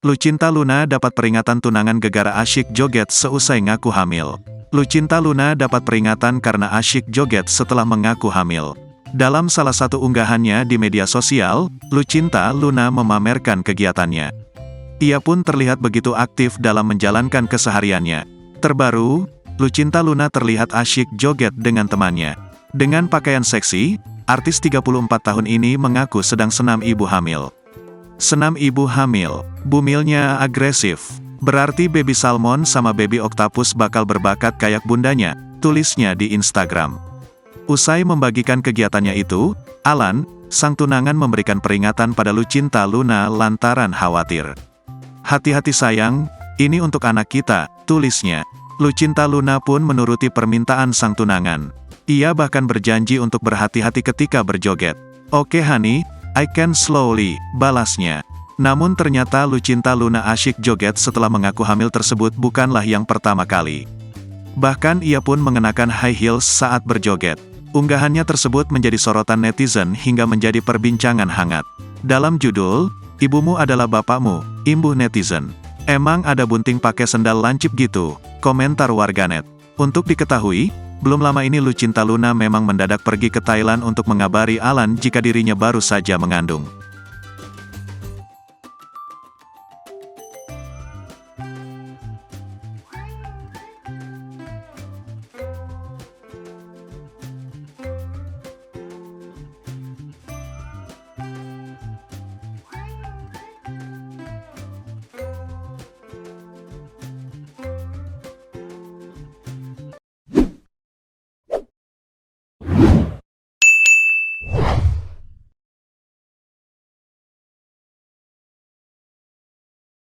Lucinta Luna dapat peringatan tunangan gegara asyik joget seusai ngaku hamil. Lucinta Luna dapat peringatan karena asyik joget setelah mengaku hamil. Dalam salah satu unggahannya di media sosial, Lucinta Luna memamerkan kegiatannya. Ia pun terlihat begitu aktif dalam menjalankan kesehariannya. Terbaru, Lucinta Luna terlihat asyik joget dengan temannya. Dengan pakaian seksi, artis 34 tahun ini mengaku sedang senam ibu hamil. Senam ibu hamil, bumilnya agresif. Berarti baby salmon sama baby octopus bakal berbakat kayak bundanya, tulisnya di Instagram. Usai membagikan kegiatannya itu, Alan, sang tunangan memberikan peringatan pada Lucinta Luna lantaran khawatir. Hati-hati sayang, ini untuk anak kita, tulisnya. Lucinta Luna pun menuruti permintaan sang tunangan. Ia bahkan berjanji untuk berhati-hati ketika berjoget. Oke honey, I can slowly, balasnya. Namun ternyata Lucinta Luna asyik joget setelah mengaku hamil tersebut bukanlah yang pertama kali. Bahkan ia pun mengenakan high heels saat berjoget. Unggahannya tersebut menjadi sorotan netizen hingga menjadi perbincangan hangat. Dalam judul, "Ibumu adalah bapakmu," imbuh netizen. Emang ada bunting pakai sendal lancip gitu, komentar warganet. Untuk diketahui, belum lama ini Lucinta Luna memang mendadak pergi ke Thailand untuk mengabari Alan jika dirinya baru saja mengandung.